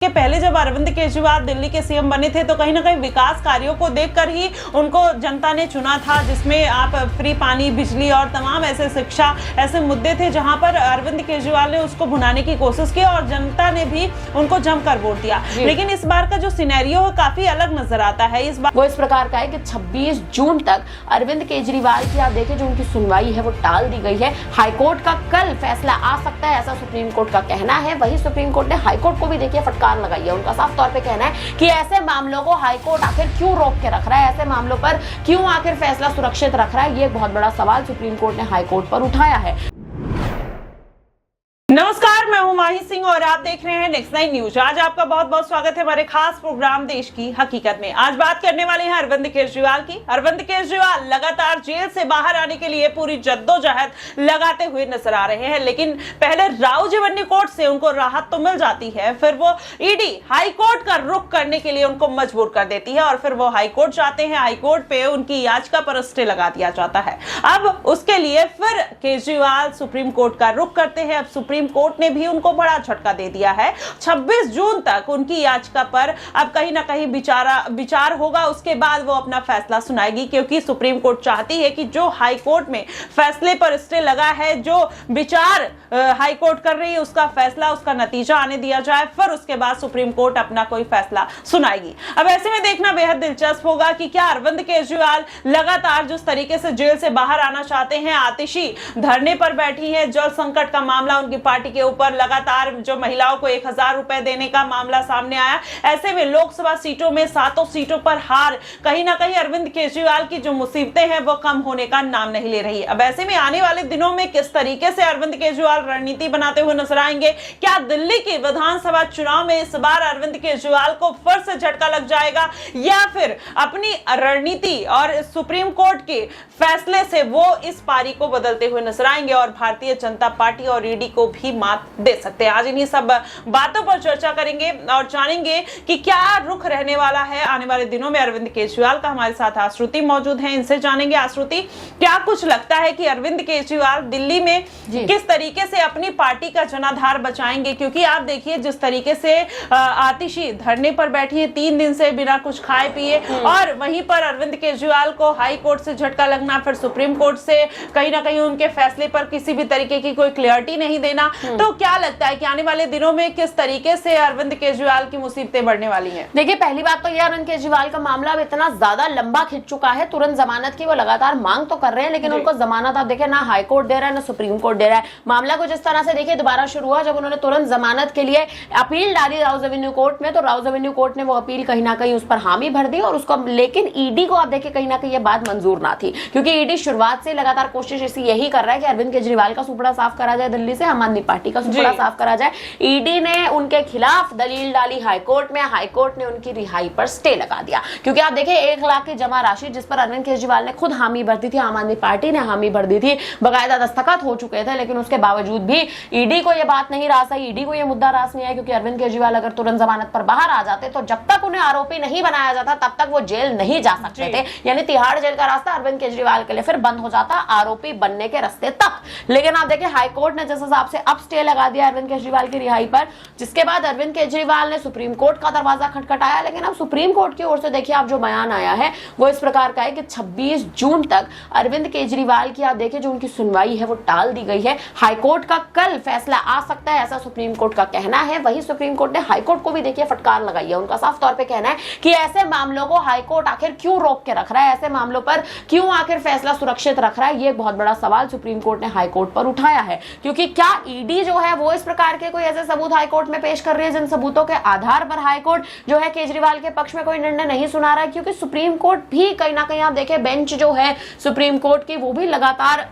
कि पहले जब अरविंद केजरीवाल दिल्ली के सीएम बने थे तो कहीं ना कहीं विकास कार्यों को देखकर ही उनको जनता ने चुना था, जिसमें आप फ्री पानी, बिजली और तमाम ऐसे शिक्षा ऐसे मुद्दे थे जहां पर अरविंद केजरीवाल ने उसको भुनाने की कोशिश की और जनता ने भी उनको जमकर वोट दिया। लेकिन इस बार का जो सिनेरियो है काफी अलग नजर आता है। इस बार वो इस प्रकार का है कि 26 जून तक अरविंद केजरीवाल की आप देखें जो उनकी सुनवाई है वो टाल दी गई है। हाईकोर्ट का कल फैसला आ सकता है, ऐसा सुप्रीम कोर्ट का कहना है। वही सुप्रीम कोर्ट ने हाईकोर्ट को भी देखिए फटकार लगाई है। उनका साफ तौर पे कहना है कि ऐसे मामलों को हाईकोर्ट आखिर क्यों रोक के रख रहा है, ऐसे मामलों पर क्यों आखिर फैसला सुरक्षित रख रहा है। ये बहुत बड़ा सवाल सुप्रीम कोर्ट ने हाईकोर्ट पर उठाया है। नमस्कार, मैं हूं माही सिंह और आप देख रहे हैं नेक्स्ट 9 न्यूज। आज आपका बहुत बहुत स्वागत है हमारे खास प्रोग्राम देश की हकीकत में। आज बात करने वाले हैं अरविंद केजरीवाल की। अरविंद केजरीवाल लगातार जेल से बाहर आने के लिए पूरी जद्दोजहद लगाते हुए नजर आ रहे हैं, लेकिन पहले राउजवन्य कोर्ट से उनको राहत तो मिल जाती है, फिर वो ईडी हाई कोर्ट का रुख करने के लिए उनको मजबूर कर देती है और फिर वो हाई कोर्ट जाते हैं। हाई कोर्ट पे उनकी याचिका पर स्टे लगा दिया जाता है। अब उसके लिए फिर केजरीवाल सुप्रीम कोर्ट का रुख करते हैं। अब सुप्रीम कोर्ट ने भी उनको बड़ा झटका दे दिया है। 26 जून तक उनकी याचिका पर अब कहीं ना कहीं विचार होगा, उसके बाद वो अपना फैसला सुनाएगी, क्योंकि सुप्रीम कोर्ट चाहती है कि जो हाई कोर्ट में फैसले पर स्टे लगा है, जो विचार हाई कोर्ट कर रही है, उसका फैसला, उसका नतीजा आने दिया जाए, फिर उसके बाद सुप्रीम कोर्ट अपना कोई फैसला सुनाएगी। अब ऐसे में देखना बेहद दिलचस्प होगा कि क्या अरविंद केजरीवाल लगातार जिस तरीके से जेल से बाहर आना चाहते हैं, आतिशी धरने पर बैठी है, जल संकट का मामला उनकी पार्टी के ऊपर, लगातार जो महिलाओं को 1000 रुपए देने का मामला सामने आया, ऐसे में लोकसभा सीटों में 7 सीटों पर हार, कहीं ना कहीं अरविंद केजरीवाल की जो मुसीबतें हैं वो कम होने का नाम नहीं ले रही। अब ऐसे में आने वाले दिनों में किस तरीके से अरविंद केजरीवाल रणनीति बनाते हुए नजर आएंगे? क्या दिल्ली के विधानसभा चुनाव में इस बार अरविंद केजरीवाल को फिर से झटका लग जाएगा, या फिर अपनी रणनीति और सुप्रीम कोर्ट के फैसले से वो इस पारी को बदलते हुए नजर आएंगे और भारतीय जनता पार्टी और ईडी को भी मात दे सकते हैं? आज इन्हीं सब बातों पर चर्चा करेंगे और जानेंगे कि क्या रुख रहने वाला है आने वाले दिनों में अरविंद केजरीवाल का। हमारे साथ आश्रुति मौजूद है, इनसे जानेंगे। आश्रुति, क्या कुछ लगता है कि अरविंद केजरीवाल दिल्ली में किस तरीके से अपनी पार्टी का जनाधार बचाएंगे? क्योंकि आप देखिए जिस तरीके से आतिशी धरने पर बैठी है 3 दिन से बिना कुछ खाए पिए, और वहीं पर अरविंद केजरीवाल को हाई कोर्ट से झटका लगना, फिर सुप्रीम कोर्ट से कहीं ना कहीं उनके फैसले पर किसी भी तरीके की कोई क्लियरिटी नहीं देना। तो क्या लगता है कि आने वाले दिनों में किस तरीके से अरविंद केजरीवाल की मुसीबतें बढ़ने वाली हैं? देखिए, पहली बात तो ये, अरविंद केजरीवाल का मामला अब इतना ज्यादा लंबा खिंच चुका है, तुरंत जमानत की वो लगातार मांग तो कर रहे हैं, लेकिन उनको जमानत आप देखिए ना हाई कोर्ट दे रहा है ना सुप्रीम कोर्ट दे रहा है। मामला कुछ इस तरह से देखिए दोबारा शुरू हुआ जब उन्होंने तुरंत जमानत के लिए अपील डाली राउज एवेन्यू कोर्ट में, तो राउज एवेन्यू कोर्ट ने वो अपील कहीं ना कहीं उस पर हामी भर दी और उसको, लेकिन ईडी को आप देखिए कहीं ना कहीं ये बात मंजूर ना थी, क्योंकि ईडी शुरुआत से लगातार कोशिश इसी यही कर रहा है कि अरविंद केजरीवाल का सुपड़ा साफ करा जाए, दिल्ली से आम आदमी पार्टी का सुपड़ा साफ करा जाए। ईडी ने उनके खिलाफ दलील डाली हाईकोर्ट में, हाईकोर्ट ने उनकी रिहाई पर स्टे लगा दिया, क्योंकि आप देखिए 1 लाख की जमा राशि जिस पर अरविंद केजरीवाल ने खुद हामी भर दी थी, आम आदमी पार्टी ने हामी भर दी थी, बकायदा दस्तखत हो चुके थे, लेकिन उसके बावजूद भी ईडी को यह बात नहीं रास आई, ईडी को यह मुद्दा रास नहीं आया, क्योंकि अरविंद केजरीवाल अगर तुरंत जमानत पर बाहर आ जाते तो जब तक उन्हें आरोपी नहीं बनाया जाता तब तक वो जेल नहीं जा सकते थे, यानी तिहाड़ जेल का रास्ता अरविंद केजरीवाल के लिए फिर बंद हो जाता आरोपी बनने के रास्ते तक। लेकिन आप देखिए हाईकोर्ट ने जिस हिसाब से अब स्टे लगा दिया अरविंद केजरीवाल की रिहाई पर, जिसके बाद अरविंद केजरीवाल ने सुप्रीम कोर्ट का दरवाजा खटखटाया, लेकिन अब सुप्रीम कोर्ट की ओर से देखिए अब जो बयान आया है वो इस प्रकार का है कि 26 जून तक अरविंद केजरीवाल की आप देखिए जो उनकी सुनवाई है वो टाल दी गई है। हाईकोर्ट का कल फैसला आ सकता है, ऐसा सुप्रीम कोर्ट का कहना है। वही सुप्रीम कोर्ट ने हाईकोर्ट को भी देखिए फटकार लगाई है। उनका साफ तौर पे कहना है कि ऐसे मामलों को हाईकोर्ट आखिर क्यों रोक के रख रहा है, ऐसे मामलों पर क्यों आखिर फैसला सुरक्षित रख रहा है। ये बहुत बड़ा सवाल सुप्रीम कोर्ट ने हाईकोर्ट पर उठाया है, क्योंकि क्या ईडी जो है वो इस प्रकार के कोई ऐसे सबूत हाईकोर्ट में पेश कर रही है जिन सबूतों के आधार पर हाईकोर्ट जो है केजरीवाल के पक्ष में कोई निर्णय नहीं सुना रहा है। क्योंकि सुप्रीम कोर्ट भी कहीं ना कहीं आप देखें बेंच जो है सुप्रीम कोर्ट की वो भी लगातार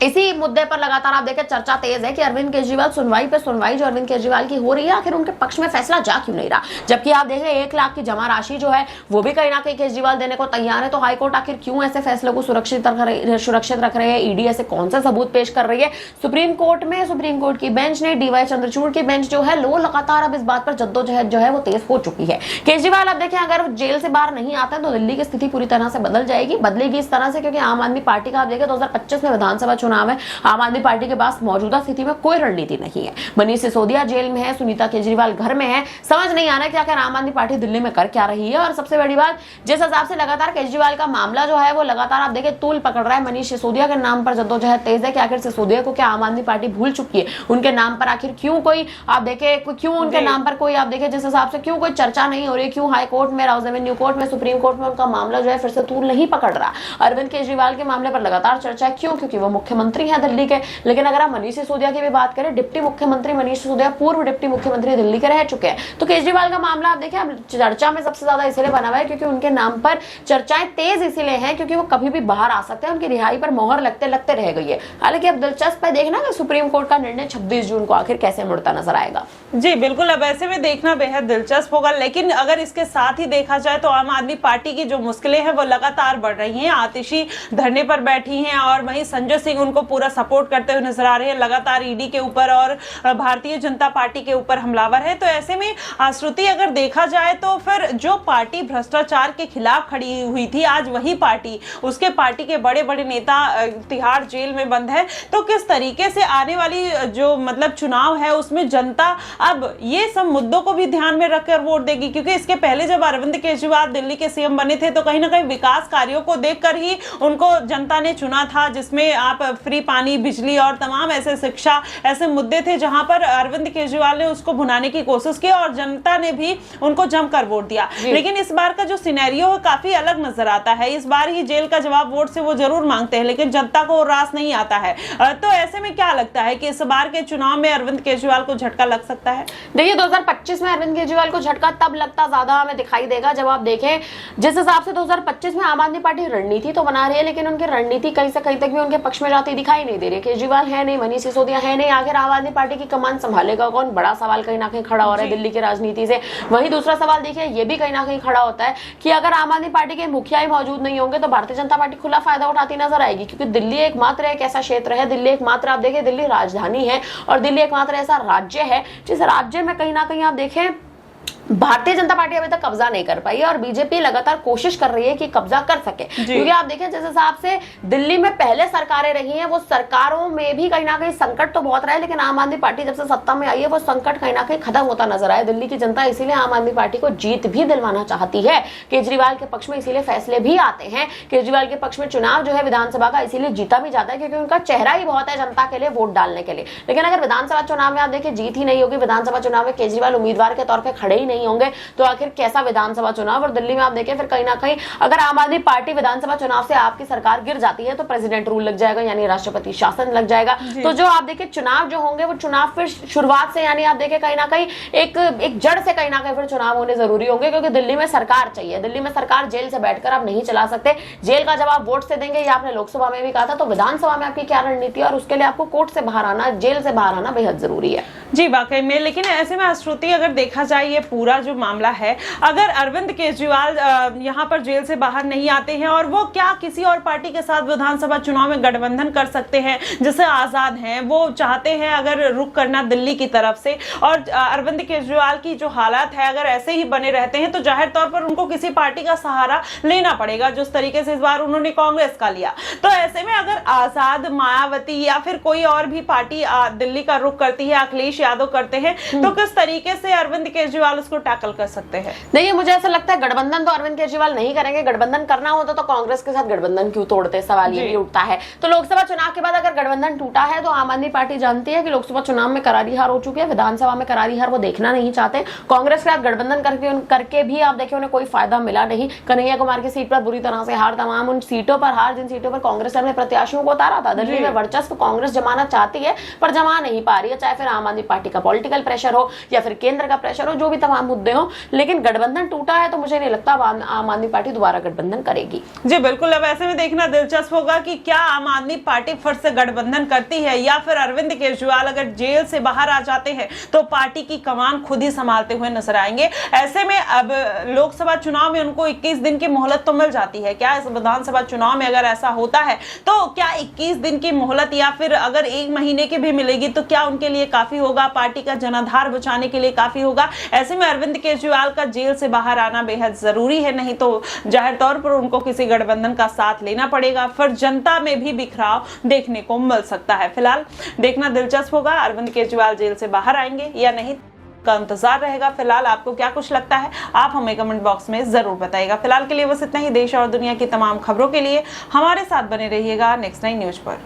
इसी मुद्दे पर लगातार आप देखें चर्चा तेज है कि अरविंद केजरीवाल सुनवाई पे सुनवाई जो अरविंद केजरीवाल की हो रही है, आखिर उनके पक्ष में फैसला जा क्यों नहीं रहा। जबकि आप देखें 1 लाख की जमा राशि जो है वो भी कहीं ना कहीं केजरीवाल देने को तैयार है, तो हाईकोर्ट आखिर क्यों ऐसे फैसलों को सुरक्षित रख रहे हैं, ईडी ऐसे कौन से सबूत पेश कर रही है सुप्रीम कोर्ट में। सुप्रीम कोर्ट की बेंच ने, डीवाई चंद्रचूड़ की बेंच जो है, लो लगातार अब इस बात पर जद्दोजहद जो है वो तेज हो चुकी है। केजरीवाल आप देखें अगर जेल से बाहर नहीं आते तो दिल्ली की स्थिति पूरी तरह से बदल जाएगी, बदलेगी इस तरह से, क्योंकि आम आदमी पार्टी का आप देखें 2025 में विधानसभा चुनाव है। आम आदमी पार्टी के पास मौजूदा स्थिति में कोई रणनीति नहीं है। मनीष सिसोदिया जेल में है, सुनीता केजरीवाल घर में है। समझ नहीं आ रहा कि आखिर आम आदमी पार्टी दिल्ली में कर क्या रही है। और सबसे बड़ी बात, जिस हिसाब से लगातार केजरीवाल का मामला जो है वो लगातार आप देखिए तूल पकड़ रहा है, मनीष सिसोदिया के नाम पर जद्दोजहद तेज है कि आखिर सिसोदिया को क्या आम आदमी पार्टी भूल चुकी है, उनके नाम पर आखिर क्यों कोई आप देखे, क्यों उनके नाम पर कोई आप देखे जिस हिसाब से क्यों कोई चर्चा नहीं हो रही, क्यों हाई कोर्ट में, राउज एवेन्यू कोर्ट में, सुप्रीम कोर्ट में उनका मामला जो है फिर से तूल नहीं पकड़ रहा। अरविंद केजरीवाल के मामले पर लगातार चर्चा है, क्यों? क्योंकि वो मुख्यमंत्री हैं दिल्ली के। लेकिन अगर आप मनीष सिसोदिया की भी बात करें, डिप्टी मुख्यमंत्री मनीष सिसोदिया पूर्व डिप्टी मुख्यमंत्री दिल्ली के रह चुके हैं। तो केजरीवाल का मामला आप देखिए चर्चा में सबसे ज्यादा इसलिए बना हुआ है क्योंकि उनके नाम पर चर्चाएं तेज इसलिए हैं क्योंकि वो कभी भी बाहर आ सकते हैं, उनकी रिहाई पर मोहर लगते लगते रह गई है। हालांकि अब दिलचस्प है देखना कि सुप्रीम कोर्ट का निर्णय 26 जून को आखिर कैसे मुड़ता नजर आएगा। जी बिल्कुल, अब ऐसे में देखना बेहद दिलचस्प होगा। लेकिन अगर इसके साथ ही देखा जाए तो आम आदमी पार्टी की जो मुश्किलें हैं वो लगातार बढ़ रही हैं। आतिशी धरने पर बैठी हैं और वहीं संजय सिंह उनको पूरा सपोर्ट करते हुए नजर आ रहे हैं। लगातार ईडी के ऊपर और भारतीय जनता पार्टी के ऊपर हमलावर है। तो ऐसे में श्रुति अगर देखा जाए तो फिर जो पार्टी भ्रष्टाचार के खिलाफ खड़ी हुई थी, आज वही पार्टी, उसके पार्टी के बड़े बड़े नेता तिहाड़ जेल में बंद है। तो किस तरीके से आने वाली जो मतलब चुनाव है उसमें जनता अब ये सब मुद्दों को भी ध्यान में रखकर वोट देगी? क्योंकि इसके पहले जब अरविंद केजरीवाल दिल्ली के सीएम बने थे तो कहीं ना कहीं विकास कार्यों को देखकर ही उनको जनता ने चुना था, जिसमें आप फ्री पानी, बिजली और तमाम ऐसे शिक्षा, ऐसे मुद्दे थे जहां पर अरविंद केजरीवाल ने उसको भुनाने की कोशिश की और जनता ने भी उनको जमकर वोट दिया। लेकिन इस बार का जो सिनेरियो है काफी अलग नजर आता है। इस बार ही जेल का जवाब वोट से वो जरूर मांगते हैं लेकिन जनता को रास नहीं आता है। तो ऐसे में क्या लगता है कि इस बार के चुनाव में अरविंद केजरीवाल को झटका लग सकता है? देखिए 2025 में अरविंद केजरीवाल को झटका तब लगता ज्यादा हमें दिखाई देगा जब आप देखें जिस हिसाब से 2025 में आम आदमी पार्टी रणनीति तो बना रही है लेकिन उनकी रणनीति कहीं से कहीं तक भी उनके पक्ष में जाती दिखाई नहीं दे रही। केजरीवाल है नहीं, मनीष सिसोदिया है नहीं, आखिर आम आदमी पार्टी की कमान संभालेगा कौन? बड़ा सवाल कहीं ना कहीं खड़ा हो रहा है दिल्ली की राजनीति से। वहीं दूसरा सवाल देखिए ये भी कहीं ना कहीं खड़ा होता है कि अगर आम आदमी पार्टी के मुखिया ही मौजूद नहीं होंगे तो भारतीय जनता पार्टी खुला फायदा उठाती नजर आएगी। क्योंकि दिल्ली एकमात्र एक ऐसा क्षेत्र है, दिल्ली एकमात्र आप देखिए दिल्ली राजधानी है और दिल्ली एकमात्र ऐसा राज्य है जिस राज्य में कहीं ना कहीं आप देखें भारतीय जनता पार्टी अभी तक कब्जा नहीं कर पाई है और बीजेपी लगातार कोशिश कर रही है कि कब्जा कर सके। क्योंकि आप देखें जिस हिसाब से दिल्ली में पहले सरकारें रही हैं वो सरकारों में भी कहीं ना कहीं संकट तो बहुत रहा है लेकिन आम आदमी पार्टी जब से सत्ता में आई है वो संकट कहीं ना कहीं खत्म होता नजर आया। दिल्ली की जनता इसीलिए आम आदमी पार्टी को जीत भी दिलवाना चाहती है। केजरीवाल के पक्ष में इसीलिए फैसले भी आते हैं। केजरीवाल के पक्ष में चुनाव जो है विधानसभा का इसीलिए जीता भी जाता है क्योंकि उनका चेहरा ही बहुत है जनता के लिए वोट डालने के लिए। लेकिन अगर विधानसभा चुनाव में आप देखिए जीत ही नहीं होगी, विधानसभा चुनाव में केजरीवाल उम्मीदवार के तौर पर खड़े ही नहीं होंगे तो आखिर कैसा विधानसभा चुनाव? और दिल्ली में आप देखें फिर कहीं ना कहीं अगर आम आदमी पार्टी विधानसभा चुनाव से आपकी सरकार गिर जाती है तो प्रेसिडेंट रूल लग जाएगा यानी राष्ट्रपति शासन लग जाएगा। तो जो आप देखें चुनाव जो होंगे वो चुनाव फिर शुरुआत से यानी आप देखें कहीं ना कहीं एक जड़ से कहीं ना कहीं फिर चुनाव होने जरूरी होंगे क्योंकि दिल्ली में सरकार चाहिए। दिल्ली में सरकार जेल से बैठकर आप नहीं चला सकते। जेल का जवाब वोट से देंगे, ये आपने लोकसभा में भी कहा था। तो विधानसभा में आपकी क्या रणनीति है और उसके लिए आपको कोर्ट से बाहर आना, जेल से बाहर आना बेहद जरूरी है। जी वाकई में। लेकिन ऐसे में श्रुति अगर देखा जाए ये पूरा जो मामला है, अगर अरविंद केजरीवाल यहाँ पर जेल से बाहर नहीं आते हैं और वो क्या किसी और पार्टी के साथ विधानसभा चुनाव में गठबंधन कर सकते हैं? जैसे आजाद हैं वो चाहते हैं अगर रुख करना दिल्ली की तरफ से और अरविंद केजरीवाल की जो हालात है अगर ऐसे ही बने रहते हैं तो जाहिर तौर पर उनको किसी पार्टी का सहारा लेना पड़ेगा जिस तरीके से इस बार उन्होंने कांग्रेस का लिया। तो ऐसे में अगर आजाद, मायावती या फिर कोई और भी पार्टी दिल्ली का रुख करती है, अखिलेश यादव करते हैं, तो किस तरीके से अरविंद केजरीवाल उसको टैकल कर सकते हैं? देखिए मुझे ऐसा लगता है गठबंधन तो अरविंद केजरीवाल नहीं करेंगे। गठबंधन करना होता तो कांग्रेस के साथ गठबंधन क्यों तोड़ते, सवाल ये भी उठता है। तो लोकसभा चुनाव के बाद अगर गठबंधन टूटा है तो आम आदमी पार्टी जानती है कि लोकसभा चुनाव में करारी हार हो चुकी है, विधानसभा में करारी हार वो देखना नहीं चाहते। कांग्रेस के साथ गठबंधन करके भी आप देखिए उन्हें कोई फायदा मिला नहीं। कन्हैया कुमार की सीट पर बुरी तरह से हार, तमाम उन सीटों पर हार जिन सीटों पर कांग्रेस ने प्रत्याशियों को उतारा था। दिल्ली में वर्चस्व कांग्रेस जमाना चाहती है पर जमा नहीं पा रही है, चाहे फिर आम आदमी पार्टी का पॉलिटिकल प्रेशर हो या फिर केंद्र का प्रेशर हो, जो भी तमाम मुद्दे हो। लेकिन गठबंधन टूटा है तो मुझे नहीं लगता आम आदमी पार्टी दोबारा गठबंधन करेगी। जी बिल्कुल। अब ऐसे में देखना दिलचस्प होगा कि क्या आम आदमी पार्टी फिर से गठबंधन करती है या फिर अरविंद केजरीवाल अगर जेल से बाहर आ जाते हैं तो पार्टी की कमान खुद ही संभालते हुए नजर आएंगे। ऐसे में अब लोकसभा चुनाव में उनको 21 दिन की मोहलत तो मिल जाती है। क्या इस विधानसभा चुनाव में अगर ऐसा होता है तो क्या 21 दिन की मोहलत या फिर अगर 1 महीने की भी मिलेगी तो क्या उनके लिए काफी होगा? पार्टी का जनाधार बचाने के लिए काफी होगा? ऐसे में अरविंद केजरीवाल का जेल से बाहर आना बेहद जरूरी है, नहीं तो जाहिर तौर पर उनको किसी गठबंधन का साथ लेना पड़ेगा, फिर जनता में भी बिखराव देखने को मिल सकता है। फिलहाल देखना दिलचस्प होगा अरविंद केजरीवाल जेल से बाहर आएंगे या नहीं का इंतजार रहेगा। फिलहाल आपको क्या कुछ लगता है आप हमें कमेंट बॉक्स में जरूर बताइएगा। फिलहाल के लिए बस इतना ही। देश और दुनिया की तमाम खबरों के लिए हमारे साथ बने रहिएगा नेक्स्ट 9 न्यूज पर।